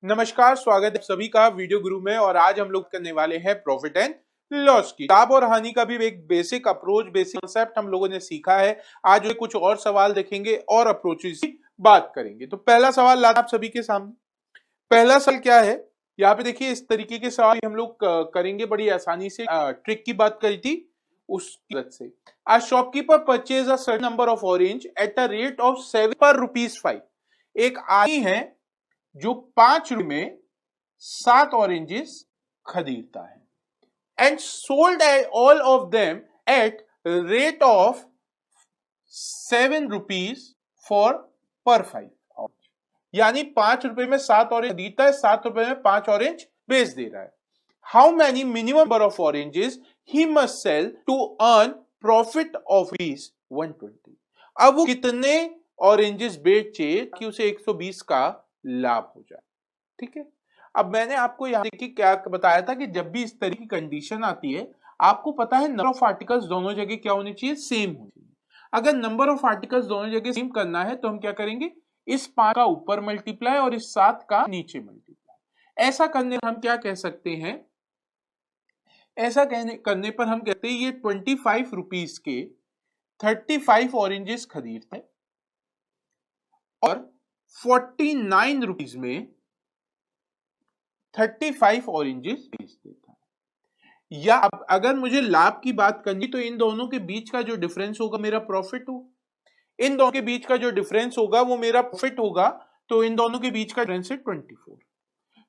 नमस्कार, स्वागत है सभी का वीडियो गुरु में। और आज हम लोग करने वाले हैं प्रॉफिट एंड लॉस की लाभ और हानि का भी एक बेसिक अप्रोच, बेसिक कॉन्सेप्ट हम लोगों ने सीखा है। आज कुछ और सवाल देखेंगे और अप्रोचेस की बात करेंगे। तो पहला सवाल लाता आप सभी के सामने। पहला सवाल क्या है, यहाँ पे देखिए इस तरीके के सवाल हम लोग करेंगे बड़ी आसानी से। ट्रिक की बात करी थी उसकी मदद से। A shopkeeper purchase a certain number of orange at a rate of 7 per ₹5। एक आदमी है जो 5 रुपए में 7 ऑरेंजेस खरीदता है and sold all of them at rate of 7 rupees for पर 5। यानी 5 रुपए में 7 ऑरेंज खरीदता है, 7 रुपए में 5 ऑरेंज बेच दे रहा है। How many minimum number of oranges he must sell to earn profit of ₹120। अब वो कितने ऑरेंजेस बेचे कि उसे 120 का लाभ हो जाए। ठीक है, अब मैंने आपको यहाँ देखिए क्या बताया था कि जब भी इस तरह की कंडीशन आती है, आपको पता है नंबर ऑफ आर्टिकल्स दोनों जगह क्या होनी चाहिए, सेम होनी चाहिए। अगर नंबर ऑफ आर्टिकल्स दोनों जगह सेम करना है तो हम क्या करेंगे, इस 5 का ऊपर मल्टीप्लाई और इस 7 का नीचे मल्टीप्लाई। ऐसा करने पर हम क्या कह सकते हैं, ऐसा करने पर हम कहते हैं ये 25 रुपीज के 35 ऑरेंजेस खरीदते हैं और 49 रुपीज में 35 ऑरेंजेस बेच देता है। या अब अगर मुझे लाभ की बात करनी तो इन दोनों के बीच का जो डिफरेंस होगा मेरा प्रॉफिट हो, इन दोनों के बीच का जो डिफरेंस होगा वो मेरा प्रॉफिट होगा। तो इन दोनों के बीच का डिफरेंस है 24।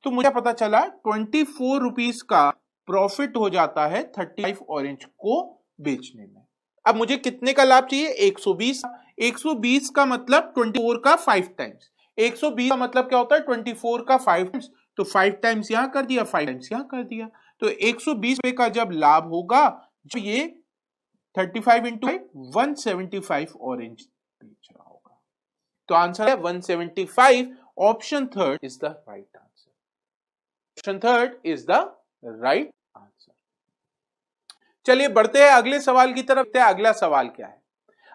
तो मुझे पता चला 24 रुपीज का प्रॉफिट हो जाता है 35 ऑरेंज को बेचने में। अब मुझे कितने का लाभ चाहिए, 120। 120 का मतलब 24 का 5 टाइम्स। 120 का मतलब क्या होता है, 24 का 5 टाइम्स। तो 5 टाइम्स यहां कर दिया, 5 टाइम्स यहां कर दिया। तो 120 रुपए का जब लाभ होगा, जो ये 35 इंटू 175 ऑरेंज बेच रहा होगा। तो आंसर है 175। Option third is the right answer. Option third is the right answer. चलिए बढ़ते हैं अगले सवाल की तरफ। अगला सवाल क्या है,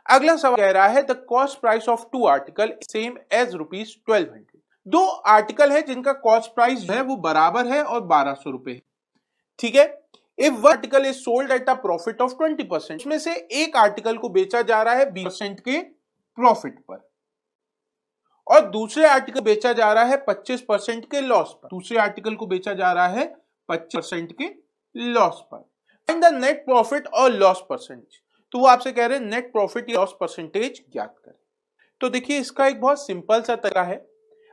अगला सवाल कह रहा है the cost price of 2 article same as ₹1200। दो आर्टिकल है जिनका कॉस्ट प्राइस है वो बराबर है और 1200 रुपए। ठीक है, if one article is sold at a profit of 20%, इसमें से एक आर्टिकल को बेचा जा रहा है 20% के प्रॉफिट पर और दूसरे आर्टिकल बेचा जा रहा है 25% के लॉस पर। दूसरे आर्टिकल को बेचा जा रहा है 25% के लॉस पर। फाइंड द नेट प्रॉफिट और लॉस परसेंटेज। तो वो आपसे कह रहे हैं नेट प्रॉफिट या लॉस परसेंटेज ज्ञात करें। तो देखिए इसका एक बहुत सिंपल सा तरीका है।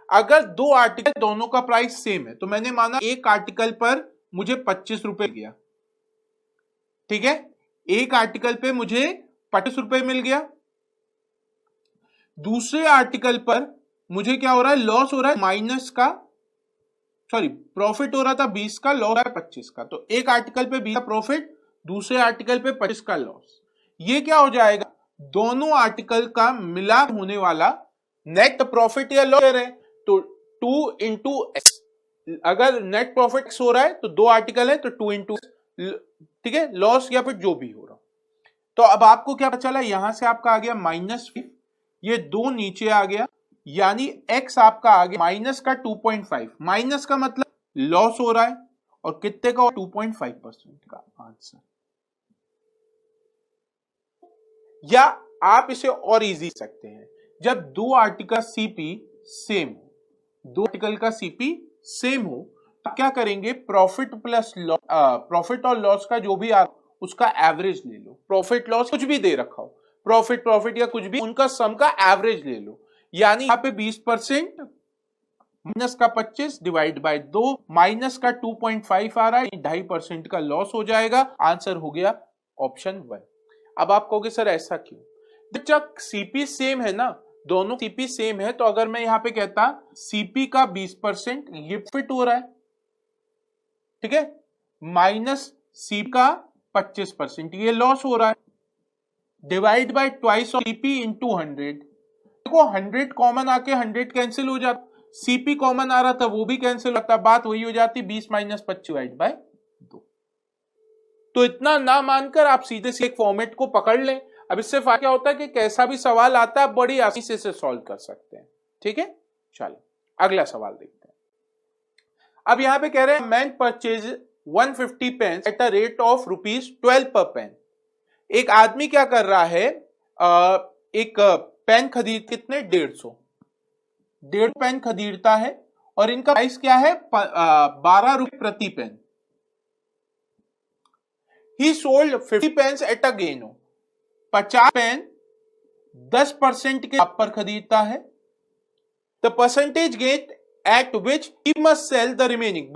अगर दो आर्टिकल दोनों का प्राइस सेम है तो मैंने माना एक आर्टिकल पर मुझे 25 रुपए गया। ठीक है, एक आर्टिकल पे मुझे 25 रुपए मिल गया। दूसरे आर्टिकल पर मुझे क्या हो रहा है, लॉस हो रहा है माइनस का, सॉरी प्रॉफिट हो रहा था 20 का, लॉस हो रहा है 25 का। तो एक आर्टिकल पे 20 का प्रॉफिट, दूसरे आर्टिकल पे 25 का लॉस। ये क्या हो जाएगा, दोनों आर्टिकल का मिला होने वाला नेट प्रॉफिट या लॉस है। तो 2 इंटू एक्स, अगर नेट प्रॉफिट एक्स हो रहा है तो दो आर्टिकल है तो 2 इंटू, ठीक है, लॉस या फिर जो भी हो रहा। तो अब आपको क्या पता चला, यहां से आपका आ गया -5, ये दो नीचे आ गया, यानी x आपका आ गया माइनस का 2.5। माइनस का मतलब लॉस हो रहा है और कितने का, 2.5% का आंसर। या आप इसे और इजी सकते हैं, जब दो आर्टिकल सीपी सेम हो, दो आर्टिकल का सीपी सेम हो तो क्या करेंगे, प्रॉफिट प्लस लॉस, प्रॉफिट और लॉस का जो भी आप उसका एवरेज ले लो। प्रॉफिट लॉस कुछ भी दे रखा हो, प्रॉफिट प्रॉफिट या कुछ भी, उनका सम का एवरेज ले लो। यानी यहां पे 20% माइनस का 25 डिवाइड बाय 2, माइनस का 2.5 आ रहा है, 2.5% का लॉस हो जाएगा। आंसर हो गया ऑप्शन 1। अब आप कहोगे सर ऐसा क्यों, जब सीपी सेम है ना, दोनों सीपी सेम है, तो अगर मैं यहां पे कहता सीपी का 20% ये फिट हो रहा है, ठीक है, माइनस सी का 25% ये लॉस हो रहा है, divide by twice of CP into 100। देखो 100 कॉमन आके 100 कैंसिल हो जाता, सीपी कॉमन आ रहा था वो भी कैंसिल होता, बात वही हो जाती 20 - 25 डिवाइड बाय 2। तो इतना ना मानकर आप सीधे से एक फॉर्मेट को पकड़ लें। अब इससे फायदा क्या होता है कि कैसा भी सवाल आता है बड़ी आसानी से इसे सॉल्व कर सकते हैं। ठीक है, चलो अगला सवाल देखते हैं। अब यहां पे कह रहे हैं man purchase 150 pen eight a rate of ₹12 पर पेन। एक आदमी क्या कर रहा है, एक पेन खरीद कितने 150 पेन खरीदता है और इनका प्राइस क्या है 12 रुपए प्रति pen. He sold 50 pens at a gain, 50 pen 10% के लाभ पर खरीदता है। The percentage gain at which he must sell the remaining,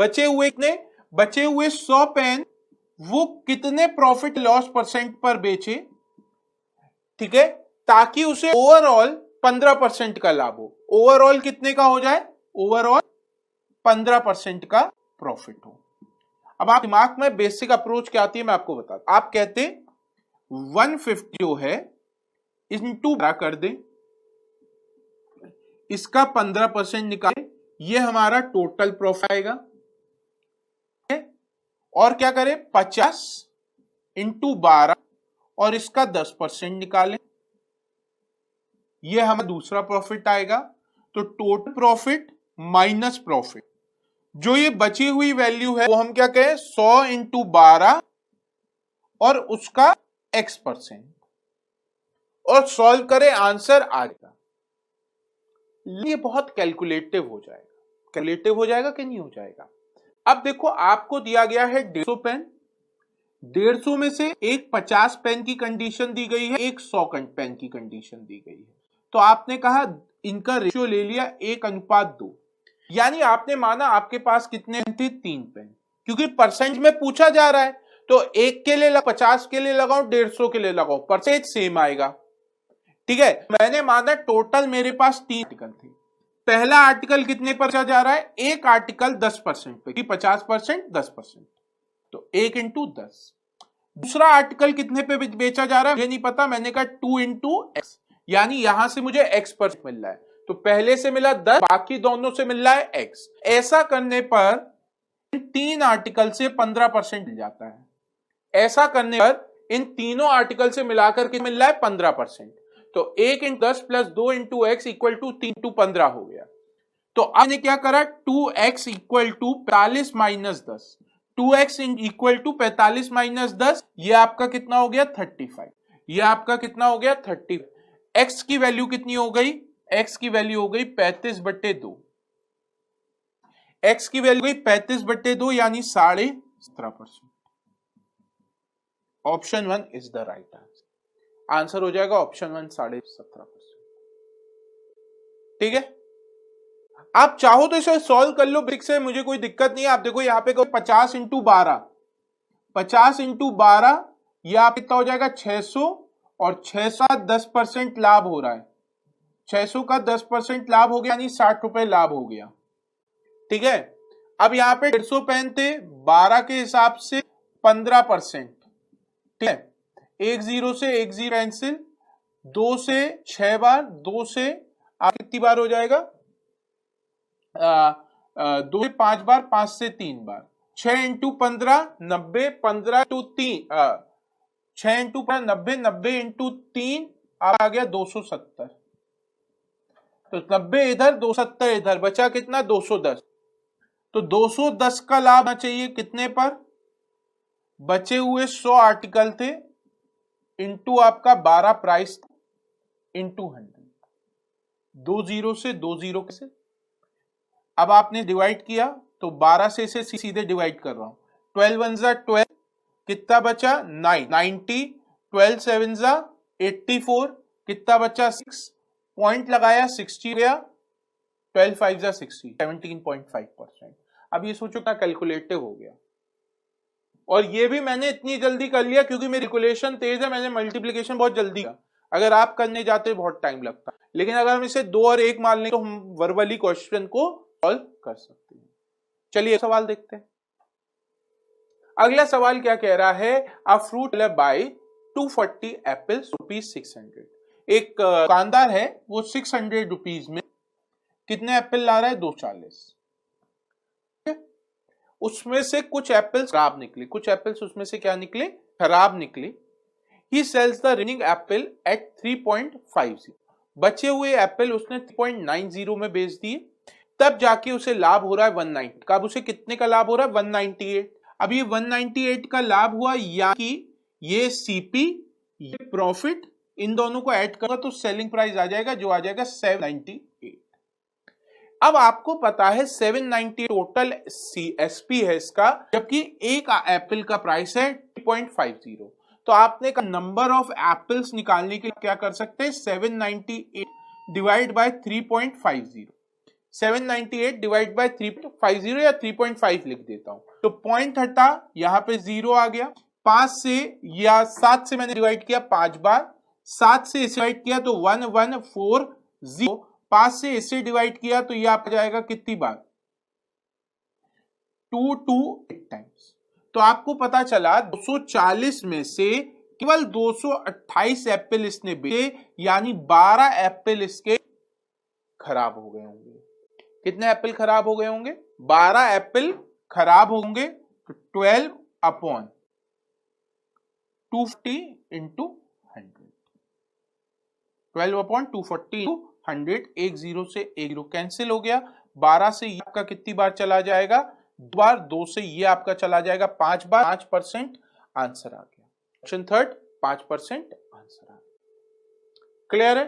बचे हुए 100 पेन वो कितने प्रॉफिट लॉस परसेंट पर बेचे, ठीक है, ताकि उसे ओवरऑल 15% का लाभ हो। ओवरऑल कितने का हो जाए, ओवरऑल 15% का प्रॉफिट हो। अब आप दिमाग में बेसिक अप्रोच क्या आती है मैं आपको बता, आप कहते 150 जो है इंटू कर दें, इसका 15% निकाले, ये हमारा टोटल प्रॉफिट आएगा। और क्या करें 50 इंटू 12 और इसका 10% निकालें, ये हमारा दूसरा प्रॉफिट आएगा। तो टोटल प्रॉफिट माइनस प्रॉफिट, जो ये बची हुई वैल्यू है वो हम क्या कहें 100 इंटू 12 और उसका x%, और सॉल्व करें आंसर आ जाएगा। ये बहुत कैलकुलेटिव हो जाएगा कि नहीं हो जाएगा। अब देखो आपको दिया गया है 150 पेन, 150 में से एक 50 पेन की कंडीशन दी गई है, एक 100 पेन की कंडीशन दी गई है। तो आपने कहा इनका रेशियो ले लिया 1:2, यानी आपने माना आपके पास कितने थे 3 पेन, क्योंकि परसेंट में पूछा जा रहा है तो एक के लिए 50 के लिए लगाओ 150 के लिए लगाओ, परसेंट सेम आएगा। ठीक है, मैंने माना टोटल मेरे पास 3 आर्टिकल थे। पहला आर्टिकल कितने पर बेचा जा रहा है, एक आर्टिकल 10% पे, 50% 10%, तो 1 इंटू 10। दूसरा आर्टिकल कितने पे बेचा जा रहा है मुझे नहीं पता, मैंने कहा 2 इंटू एक्स, यानी यहां से मुझे x% मिल रहा है, तो पहले से मिला 10, बाकी दोनों से मिल रहा है x। ऐसा करने पर इन 3 आर्टिकल से 15% मिल जाता है। ऐसा करने पर इन तीनों आर्टिकल से मिलाकर के मिल रहा है 15%। तो 1 into 10 plus 2 into x equal to 3 into 15 हो गया। तो आपने क्या करा 2x equal to 45 minus 10, 2x equal to 45 minus 10, ये आपका कितना हो गया 35, ये आपका कितना हो गया 30। x की वैल्यू कितनी हो गई, x की वैल्यू हो गई 35/2, x की वैल्यू गई 35/2 यानी 17.5%। Option 1 is the right answer. Answer हो जाएगा ऑप्शन 1 17.5%। ठीक है, आप चाहो तो इसे सॉल्व कर लो ब्रिक से, मुझे कोई दिक्कत नहीं है। आप देखो यहाँ पे 50 इंटू 12, 50 इंटू 12 यह आप कितना हो जाएगा 600, और 600 10% लाभ हो रहा है, 600 का 10% लाभ हो गया यानी 60 रुपए लाभ हो गया। ठीक है, अब यहाँ पे 150 पेन थे, 12 के हिसाब से 15%। ठीक है, 1 0 से 1 0 कैंसिल, 2 से 6 बार, 2 से आप कितनी बार हो जाएगा 2 से 5 बार, 5 से 3 बार, 6 इंटू 15 90, 15 इंटू 3 6 इंटू 90, 90 इंटू 3 आ गया 270। तो 90 इधर 270 इधर, बचा कितना 210। तो 210 का लाभ आना चाहिए कितने पर, बचे हुए 100 आर्टिकल थे इंटू आपका 12 प्राइस इंटू 100, 2 0 से 2 0 कैसे। अब आपने डिवाइड किया तो 12 से इसे सीधे डिवाइड कर रहा हूं, 12 1 जा 12, कितना बचा 9, 90, 12 7 जा 84, कितना बचा 6, पॉइंट लगाया 60 गया, 12 5 जा 60, 17.5%। अब ये सोचो क्या कैलकुलेटिव हो गया, और ये भी मैंने इतनी जल्दी कर लिया क्योंकि मेरी कैलकुलेशन तेज है, मैंने मल्टीप्लिकेशन बहुत जल्दी किया। अगर आप करने जाते बहुत टाइम लगता, लेकिन अगर हम इसे 2 और 1 मान लें तो हम वर्बली क्वेश्चन को सॉल्व कर सकते हैं। चलिए सवाल देखते हैं। अगला सवाल क्या कह रहा है, अ फ्रूट बाय 240 एप्पल्स ₹600। एक दुकानदार है वो 600 रुपीज में कितने एप्पल ला रहा है 240। उसमें से कुछ एप्पल्स खराब निकले, कुछ एप्पल्स उसमें से क्या निकले खराब निकले। He sells the remaining apple at 3.50, बचे हुए एप्पल उसने 3.90 में बेच दिए। तब जाके उसे लाभ हो रहा है 190। कब उसे कितने का लाभ हो रहा है? 198। अब ये 198 का लाभ हुआ, यानी ये सीपी, ये प्रॉफिट, इन दोनों को ऐड करो तो सेलिंग प्राइस आ जाएगा, जो आ जाएगा 798। अब आपको पता है 790 टोटल एसपी है इसका, जबकि एक एप्पल का प्राइस है 3.50। तो आपने का नंबर ऑफ एप्पल्स निकालने के लिए क्या कर सकते हैं? 798 डिवाइड बाय 3.50। 798 डिवाइड बाय 3.50 या 3.5 लिख देता हूं, तो पॉइंट हटा, यहां पे 0 आ गया। 5 से या 7 से मैंने डिवाइड किया 5 बार, 7 से इसे डिवाइड किया तो 1140। 5 से इसे डिवाइड किया तो ये आ जाएगा कितनी बार? 228 टाइम्स। तो आपको पता चला 240 में से केवल 228 एप्पल इसने बेचे, यानी 12 एप्पल इसके खराब हो गए होंगे। कितने एप्पल खराब हो गए होंगे? 12 एप्पल खराब होंगे। तो 12 अपॉन 240 इंटू 100, 12 अपॉन 240 इंटू 100। एक जीरो से एक जीरो कैंसिल हो गया। 12 से ये आपका कितनी बार चला जाएगा? 2 बार। 2 से ये आपका चला जाएगा 5 बार। 5% आंसर आ गया। ऑप्शन थर्ड 5% आंसर आ गया। क्लियर है?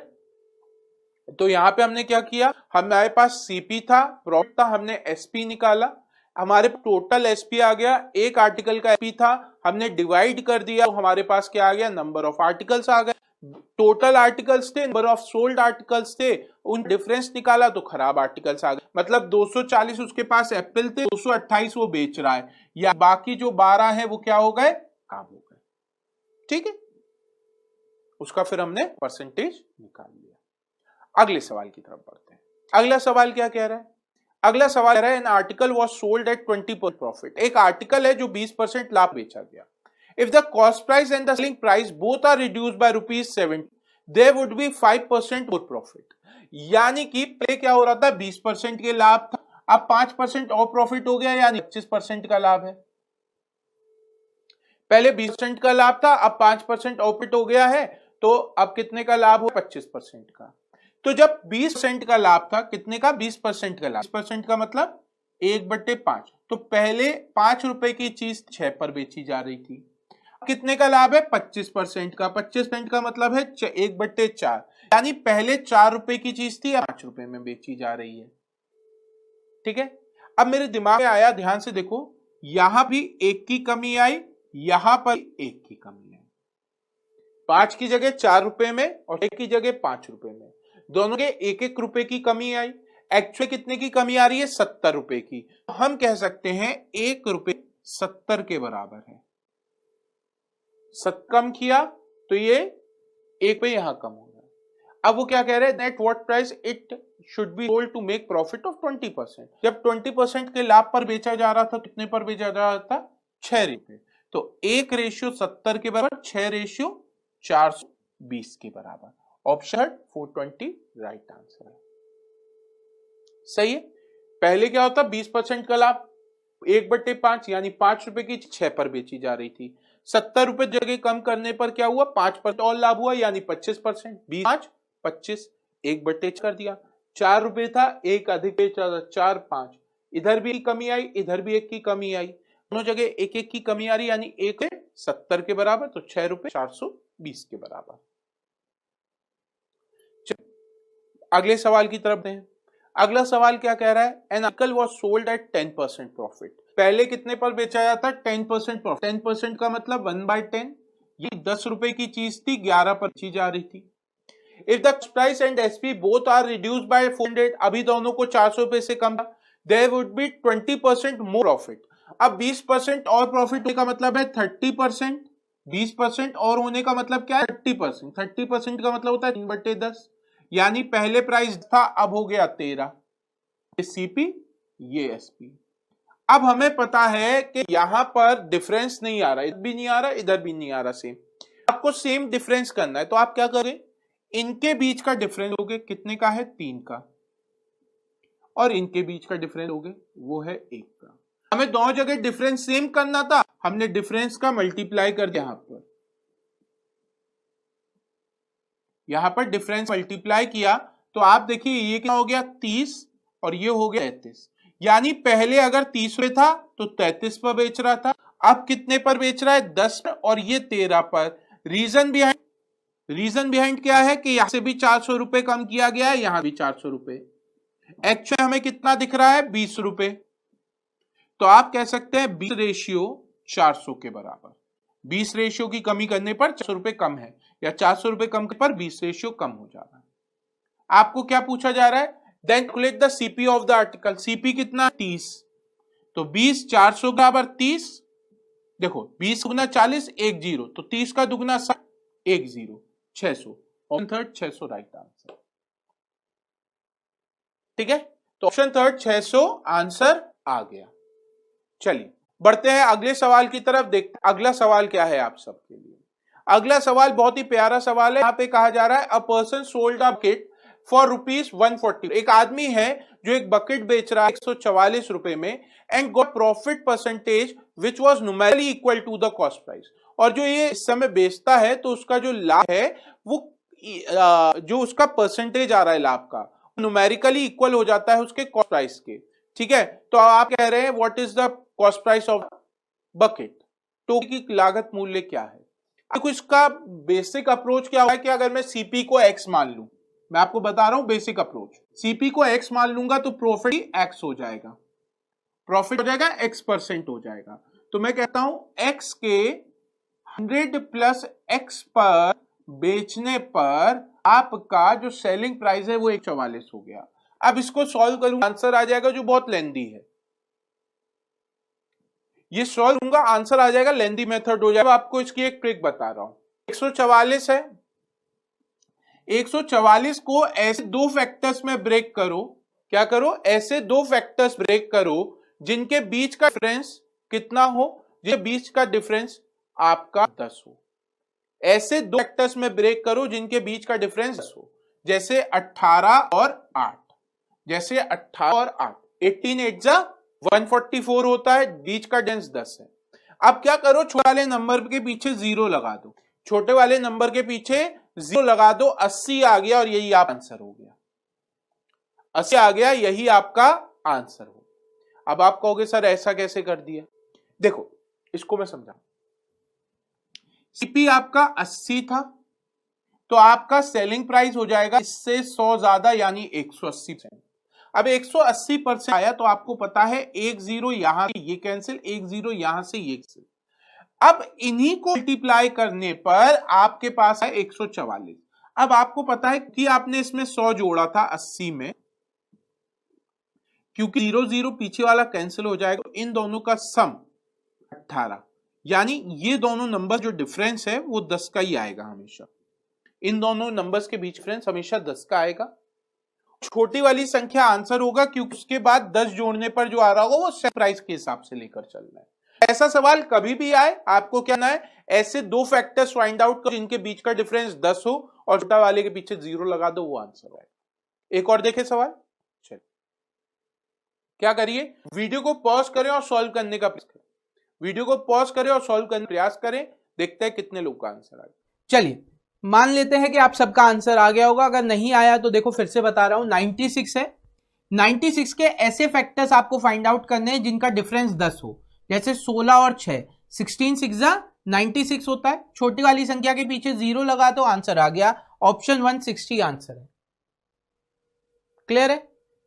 तो यहां पे हमने क्या किया, हमारे पास सीपी था, प्रॉफिट था, हमने एसपी निकाला, हमारे टोटल एसपी आ गया। एक आर्टिकल का एसपी था, हमने डिवाइड कर दिया, तो हमारे पास क्या आ गया? नंबर ऑफ आर्टिकल्स आ गए। टोटल आर्टिकल्स थे, नंबर ऑफ सोल्ड आर्टिकल्स थे, उन डिफरेंस निकाला तो खराब आर्टिकल्स आ गए। मतलब 240 उसके पास एप्पल थे, 228 वो बेच रहा है, या बाकी जो 12 है वो क्या हो गए? खराब हो गए। ठीक है, उसका फिर हमने परसेंटेज निकाल लिया। अगले सवाल की तरफ बढ़ते हैं। अगला सवाल क्या कह रहा है? अगला सवाल कह रहा है an article was sold at 20% profit. एक आर्टिकल है जो 20% लाभ बेचा गया। If the cost price and the selling price both are reduced by ₹70, there would be 5% more profit. यानी कि पहले क्या हो रहा था? 20% के लाभ था, अब 5% और प्रॉफिट हो गया, यानी 25% का लाभ है। पहले 20% का लाभ था, अब 5% और प्रॉफिट हो गया है, तो अब कितने का लाभ हो? 25% का। तो जब 20% का लाभ था, कितने का? 20% का लाभ। 20% का मतलब 1/5। तो पहले 5 रुपए की चीज 6 पर बेची जा रही थी, कितने का लाभ है? 25% का। 25% का मतलब है 1/4, यानी पहले 4 रुपए की चीज थी, अब 5 रुपए में बेची जा रही है। ठीक है, अब मेरे दिमाग में आया, ध्यान से देखो, यहां भी 1 की कमी आई, यहां पर 1 की कमी आई। 5 की जगह 4 रुपए में और 1 की जगह 5 रुपए में, दोनों के 1-1 रुपए की कमी आई। एक्चुअली कितने की कमी आ रही है? 70 रुपए की। हम कह सकते हैं 1 रुपए 70 के बराबर है। 7 कम किया तो ये 1 पे यहां कम हो गया। अब वो क्या कह रहे हैं? Net what price it should be sold to make profit of 20%। जब 20% के लाभ पर बेचा जा रहा था, कितने पर बेचा जा रहा था? 6 रुपए। तो 1:70 के बराबर 6:420 के बराबर। ऑप्शन 420 राइट आंसर है। सही है। पहले क्या होता? 20% का लाभ 1/5, यानी 5 रुपए की 6 पर बेची जा रही थी। 70 रुपए जगह कम करने पर क्या हुआ? 5% और लाभ हुआ, यानी 25%। 20 25 1/4 कर दिया। 4 रुपए था, 1 अधिक बेचा था, 4 5। इधर भी कमी आई, इधर भी 1 की कमी आई, दोनों जगह 1-1 की कमी आ रही, यानी 1:70 के बराबर, तो 6:420 के बराबर। अगले सवाल की तरफ दें। अगला सवाल क्या कह रहा है? An article was sold eight 10% profit. पहले कितने पर बेचा जाता? 10% प्रॉफिट। 10% का मतलब 1/10, ये 10 रुपए की चीज थी, 11 पर बेची जा रही थी। If the price and SP both are reduced by 400, अभी दोनों को 400 रुपए से कम, there would be 20% more profit. अब 20% और प्रॉफिट होने का मतलब है 30%। 20% और होने का मतलब क्या है? 30%। 30% का मतलब होता है 3/10, यानी पहले प्राइस था, अब हो गया 13। ये सीपी, ये एसपी। अब हमें पता है कि यहां पर डिफरेंस नहीं आ रहा, इधर भी नहीं आ रहा, इधर भी नहीं आ रहा सेम। आपको सेम डिफरेंस करना है, तो आप क्या करें? इनके बीच का डिफरेंस लोगे, कितने का है? 3 का। और इनके बीच का डिफरेंस लोगे, वो है 1 का। हमें दोनों जगह डिफरेंस सेम करना था, हमने डिफरेंस का मल्टीप्लाई कर दिया। यहां पर डिफरेंस मल्टीप्लाई किया, तो आप देखिए ये क्या हो गया? 30 और ये हो गया 33। यानी पहले अगर 30 रुपए था तो 33 पर बेच रहा था, अब कितने पर बेच रहा है? 10 पर, और ये 13 पर। रीजन बिहाइंड क्या है कि यहां से भी 400 रुपए कम किया गया है, यहां भी 400 रुपए। एक्चुअली हमें कितना दिख रहा है? 20 रुपए। तो आप कह सकते हैं 20 रेशियो 400 के बराबर। 20 रेशियो की कमी करने पर 400 रुपए कम है, या 400 रुपए कम पर 20 रेशियो कम हो जा रहा है। आपको क्या पूछा जा रहा है? Then calculate the CP of the article. CP कितना? 30। तो 20 400 बराबर 30। देखो 20 गुना 40 1 0, तो 30 का दुगना 60 1 0 600। Option third 600 right answer. ठीक है, तो ऑप्शन थर्ड 600 आंसर आ गया। चलिए बढ़ते हैं अगले सवाल की तरफ, देखते हैं अगला सवाल क्या है आप सबके लिए। अगला सवाल बहुत ही प्यारा सवाल है। यहां पे कहा जा रहा है a person sold a bucket for ₹140। एक आदमी है जो एक बकेट बेच रहा है 144 रुपए में, and got profit percentage which was numerically equal to the cost price. और जो ये इस समय बेचता है तो उसका जो लाभ है वो जो उसका परसेंटेज आ रहा है लाभ का, न्यूमेरिकली इक्वल हो जाता है उसके कॉस्ट प्राइस के। ठीक है, तो आप कह रहे हैं what is the cost price of bucket, टोकरी की लागत मूल्य क्या है। देखो इसका बेसिक अप्रोच क्या है कि अगर मैं सीपी को एक्स मान लूं, मैं आपको बता रहा हूं बेसिक अप्रोच, सीपी को एक्स मान लूंगा तो प्रॉफिट ही एक्स हो जाएगा, प्रॉफिट हो जाएगा x% हो जाएगा। तो मैं कहता हूं x के 100 प्लस x पर बेचने पर आपका जो सेलिंग प्राइस है वो 144 हो गया। अब इसको सॉल्व करूंगा, आंसर आ जाएगा जो बहुत लेंदी है। ये सॉल्व करूंगा, आंसर आ जाएगा, लेंदी मेथड हो जाएगा। आपको इसकी एक ट्रिक बता रहा हूं। 144 है, 144 को ऐसे दो फैक्टर्स में ब्रेक करो। क्या करो? ऐसे दो फैक्टर्स ब्रेक करो जिनके बीच का डिफरेंस कितना हो? जिनके बीच का डिफरेंस आपका 10 हो। ऐसे दो फैक्टर्स में ब्रेक करो जिनके बीच का डिफरेंस 10 हो, जैसे 18 और 8। जैसे 18 और 8, 18 8 जा 144 होता है, बीच का डिफरेंस 10 है। अब क्या करो? छोटे वाले नंबर के पीछे 0 लगा दो, छोटे वाले नंबर के पीछे 0 लगा दो, 80 आ गया और यही आप आंसर हो गया। 80 आ गया, यही आपका आंसर हो। अब आप कहोगे सर ऐसा कैसे कर दिया? देखो इसको मैं समझाऊं। सीपी आपका 80 था, तो आपका सेलिंग प्राइस हो जाएगा इससे 100 ज्यादा, यानी 180%। अब 180% आया तो आपको पता है 1 0 यहां से ये कैंसिल, 1 0 यहां से ये कैंसिल। अब इन्हीं को मल्टीप्लाई करने पर आपके पास है 144। अब आपको पता है कि आपने इसमें 100 जोड़ा था 80 में, क्योंकि 0 0 पीछे वाला कैंसिल हो जाएगा, तो इन दोनों का सम 18, यानी ये दोनों नंबर जो डिफरेंस है वो 10 का ही आएगा हमेशा। इन दोनों नंबर्स के बीच डिफरेंस हमेशा 10 का आएगा। छोटी वाली संख्या आंसर होगा, क्योंकि उसके बाद 10 जोड़ने पर जो आ रहा होगा वो सेट प्राइस के हिसाब से लेकर चलना है। ऐसा सवाल कभी भी आए आपको क्या करना है? ऐसे दो फैक्टर्स फाइंड आउट करो जिनके बीच का डिफरेंस 10 हो और छोटा वाले के पीछे 0 लगा दो, वो आंसर आएगा। एक और देखे सवाल, चलिए क्या करिए, वीडियो को पॉज करें और सॉल्व करने का प्रयास करें। वीडियो को पॉज करें और सॉल्व करने का प्रयास करें, देखते हैं कितने लोग का आंसर आएगा। चलिए मान लेते हैं कि आप सबका आंसर आ गया होगा। अगर नहीं आया तो देखो फिर से बता रहा हूं, 96 है। 96 के ऐसे फैक्टर्स आपको फाइंड आउट करने हैं जिनका डिफरेंस 10 हो, जैसे 16 और 6, 16 6 96 होता है। छोटी वाली संख्या के पीछे 0 लगा तो आंसर आ गया, ऑप्शन 160 आंसर है। क्लियर है?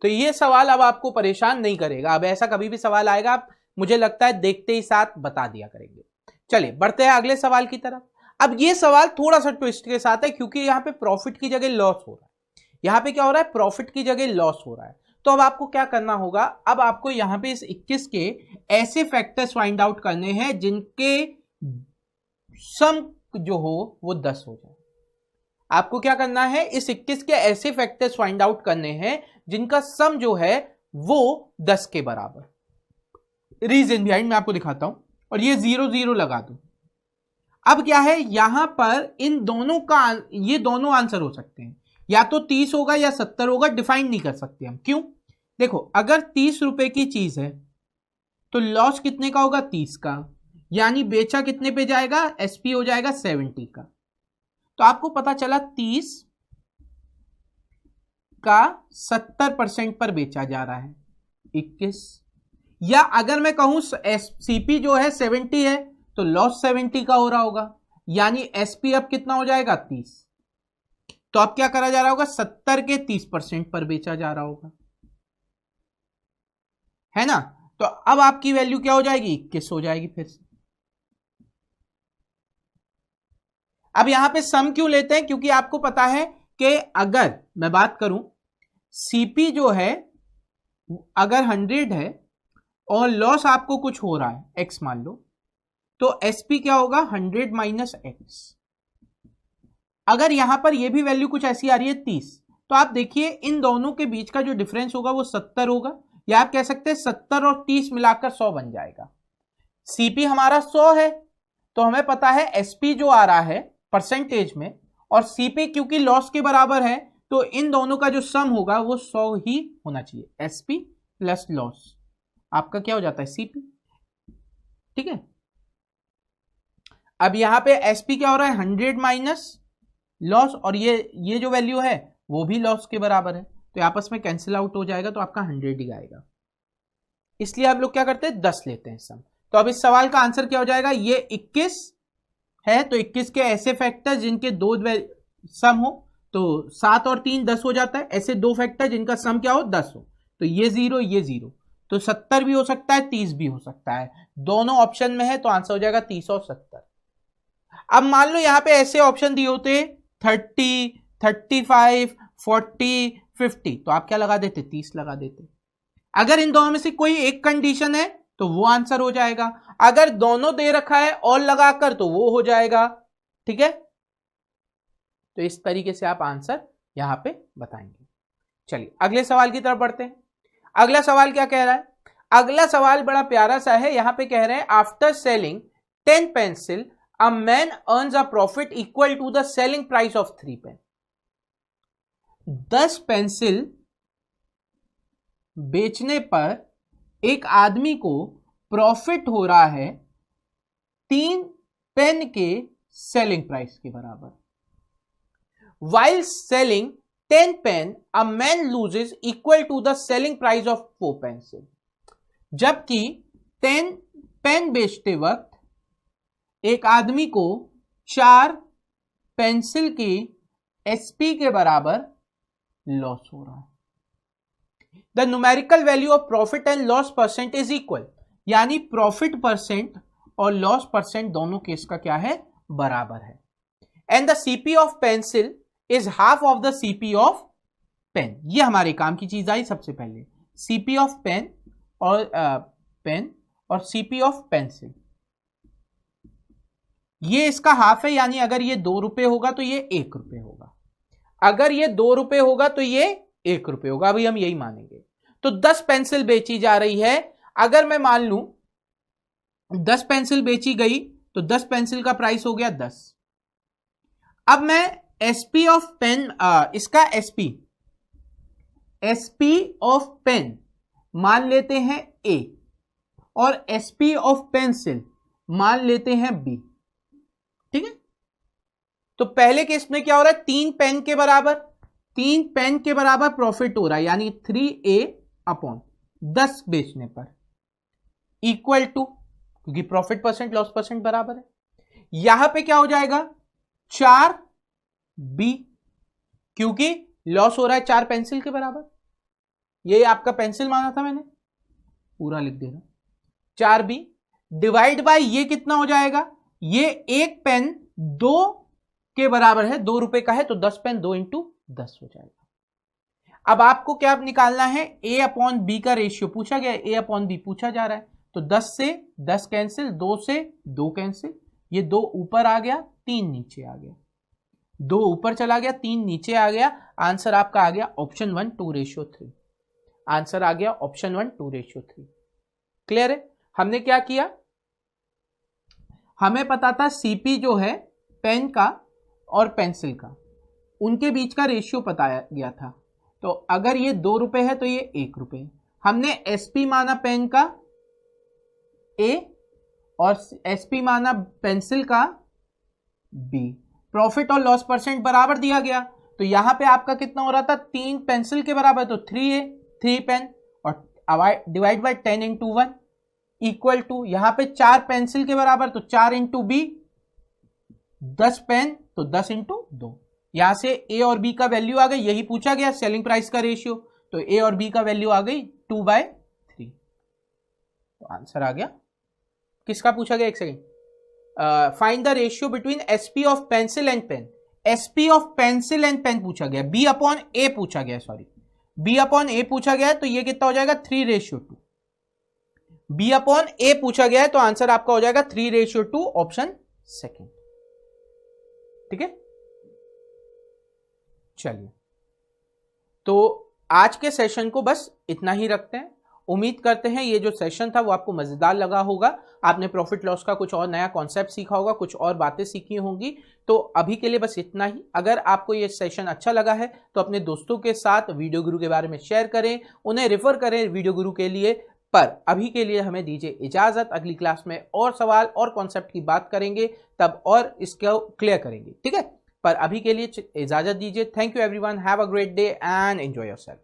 तो ये सवाल अब आपको परेशान नहीं करेगा। अब ऐसा कभी भी सवाल आएगा आप मुझे लगता है देखते ही साथ बता दिया करेंगे। चलिए बढ़ते हैं अगले सवाल की तरफ। अब ये सवाल थोड़ा सा ट्विस्ट के साथ है, क्योंकि यहां पे प्रॉफिट की जगह लॉस हो रहा है। यहां पे क्या हो रहा है? प्रॉफिट की जगह लॉस हो रहा है। तो अब आपको क्या करना होगा? अब आपको यहां पे इस 21 के ऐसे फैक्टर्स फाइंड आउट करने हैं जिनके सम जो हो वो 10 हो जाए। आपको क्या करना है? इस 21 के ऐसे फैक्टर्स फाइंड आउट करने हैं जिनका सम जो है वो 10 के बराबर। रीजन बिहाइंड मैं आपको दिखाता हूं, और ये 0 0 लगा दूं। अब क्या है, यहां पर इन दोनों का ये दोनों आंसर हो सकते हैं, या तो 30 होगा या 70 होगा, डिफाइन नहीं कर सकते हम। क्यों? देखो अगर 30 रुपए की चीज है तो लॉस कितने का होगा? 30 का, यानी बेचा कितने पे जाएगा? एसपी हो जाएगा 70 का। तो आपको पता चला 30 का 70% पर बेचा जा रहा है 21, या अगर मैं कहूं सीपी जो है 70 है तो लॉस 70 का हो रहा होगा, यानी एसपी अब कितना हो जाएगा 30। तो अब क्या करा जा रहा होगा 70 के 30% पर बेचा जा रहा होगा, है ना। तो अब आपकी वैल्यू क्या हो जाएगी 21 हो जाएगी फिर से। अब यहां पे सम क्यों लेते हैं, क्योंकि आपको पता है कि अगर मैं बात करूं सीपी जो है अगर 100 है और लॉस आपको कुछ हो रहा है एक्स मान लो, तो एसपी क्या होगा 100 माइनस एक्स। अगर यहां पर यह भी वैल्यू कुछ ऐसी आ रही है 30, तो आप देखिए इन दोनों के बीच का जो डिफरेंस होगा वो 70 होगा, या आप कह सकते हैं 70 और 30 मिलाकर 100 बन जाएगा। सीपी हमारा 100 है तो हमें पता है एसपी जो आ रहा है परसेंटेज में, और सीपी क्योंकि लॉस के बराबर है तो इन दोनों का जो सम होगा वो 100 ही होना चाहिए। एसपी प्लस लॉस आपका क्या हो जाता है सीपी, ठीक है। अब यहां पे एसपी क्या हो रहा है 100 माइनस लॉस, और ये जो वैल्यू है वो भी लॉस के बराबर है, तो आपस में कैंसिल आउट हो जाएगा, तो आपका 100 ही आएगा। इसलिए आप लोग क्या करते हैं 10 लेते हैं सम। तो अब इस सवाल का आंसर क्या हो जाएगा, ये 21 है तो 21 के ऐसे फैक्टर जिनके दो सम हो, तो 7 और 3 10 हो जाता है, ऐसे दो फैक्टर जिनका सम क्या हो 10 हो, तो ये 0 ये 0, तो 70 भी हो सकता है 30 भी हो सकता है, दोनों ऑप्शन में है, तो आंसर हो जाएगा 30 और 70। अब मान लो यहां पे ऐसे ऑप्शन दिए होते 30, 35, 40, 50, तो आप क्या लगा देते 30 लगा देते। अगर इन दोनों में से कोई एक कंडीशन है तो वो आंसर हो जाएगा, अगर दोनों दे रखा है और लगाकर तो वो हो जाएगा, ठीक है। तो इस तरीके से आप आंसर यहां पे बताएंगे। चलिए अगले सवाल की तरफ बढ़ते हैं। अगला सवाल क्या कह रहा है, अगला सवाल बड़ा प्यारा सा है। यहां पे कह रहे हैं after selling 10 pencil a man earns a profit equal to the selling price of 3 pen. 10 pencil बेचने पर एक आदमी को प्रॉफिट हो रहा है 3 पेन के सेलिंग प्राइस के बराबर। While selling 10 pen, a man loses equal to the selling price of 4 pencil. जबकि 10 पेन बेचते वक्त एक आदमी को 4 पेंसिल की एसपी के बराबर लॉस हो रहा है। The numerical value of profit and loss percent is equal, यानी प्रॉफिट परसेंट और लॉस परसेंट दोनों केस का क्या है बराबर है। And the CP of pencil is half of the CP of pen. ये हमारे काम की चीज आई सबसे पहले, सीपी ऑफ पेन और सीपी ऑफ पेंसिल, ये इसका हाफ है, यानी अगर ये 2 रुपए होगा तो ये 1 रुपए होगा, अगर ये 2 रुपए होगा तो ये 1 रुपए होगा। अभी हम यही मानेंगे। तो 10 पेंसिल बेची जा रही है, अगर मैं मान लूं 10 पेंसिल बेची गई तो 10 पेंसिल का प्राइस हो गया 10। अब मैं एसपी ऑफ पेन, इसका एसपी ऑफ पेन मान लेते हैं ए और एसपी ऑफ पेंसिल मान लेते हैं बी, ठीक है। तो पहले केस में क्या हो रहा है 3 पेन के बराबर प्रॉफिट हो रहा है, यानी 3A अपॉन 10 बेचने पर इक्वल टू, क्योंकि प्रॉफिट परसेंट लॉस परसेंट बराबर है, यहां पे क्या हो जाएगा 4B, क्योंकि लॉस हो रहा है 4 पेंसिल के बराबर। ये आपका पेंसिल माना था मैंने, पूरा लिख देना 4B डिवाइड बाय ये कितना हो जाएगा, ये 1 पेन 2 के बराबर है, 2 रुपए का है, तो 10 पेन 2 इंटू 10 हो जाएगा। अब आपको क्या निकालना है, A अपॉन बी का रेशियो पूछा गया, A अपॉन बी पूछा जा रहा है, तो 10 से 10 कैंसिल, 2 से 2 कैंसिल, ये 2 ऊपर आ गया 3 नीचे आ गया, 2 ऊपर चला गया 3 नीचे आ गया, आंसर आपका आ गया ऑप्शन 1 2:3। आंसर आ गया ऑप्शन 1 2:3। क्लियर है। हमने क्या किया, हमें पता था सीपी जो है पेन का और पेंसिल का, उनके बीच का रेशियो बताया गया था, तो अगर ये 2 रुपए है तो ये 1 रुपए। हमने एसपी माना पेन का ए और एसपी माना पेंसिल का बी, प्रॉफिट और लॉस परसेंट बराबर दिया गया, तो यहां पे आपका कितना हो रहा था, 3 पेंसिल के बराबर, तो 3 पेन, और divide by 10 into 1 equal to, यहां पे 4 पेंसिल के बराबर, तो 4 इंटू बी, 10 पेन, तो 10 इंटू 2। यहां से ए और बी का वैल्यू आ गई, यही पूछा गया सेलिंग प्राइस का रेशियो, तो ए और बी का वैल्यू आ गई 2/3। तो आंसर आ गया, किसका पूछा गया, एक second, find the ratio between SP of pencil and pen. SP of pencil and pen पूछा गया, बी अपॉन ए पूछा गया, सॉरी बी अपॉन ए पूछा गया, तो ये कितना हो जाएगा 3:2। बी अपॉन ए पूछा गया है, तो आंसर आपका हो जाएगा 3:2, ऑप्शन सेकेंड। ठीक है, चलिए, तो आज के सेशन को बस इतना ही रखते हैं। उम्मीद करते हैं ये जो सेशन था वो आपको मजेदार लगा होगा, आपने प्रॉफिट लॉस का कुछ और नया कॉन्सेप्ट सीखा होगा, कुछ और बातें सीखी होंगी। तो अभी के लिए बस इतना ही। अगर आपको ये सेशन अच्छा लगा है तो अपने दोस्तों के साथ वीडियो गुरु के बारे में शेयर करें, उन्हें रेफर करें वीडियो गुरु के लिए। पर अभी के लिए हमें दीजिए इजाजत, अगली क्लास में और सवाल और कॉन्सेप्ट की बात करेंगे, तब और इसको क्लियर करेंगे। ठीक है, पर अभी के लिए इजाजत दीजिए। Thank you everyone, have a great day and enjoy yourself.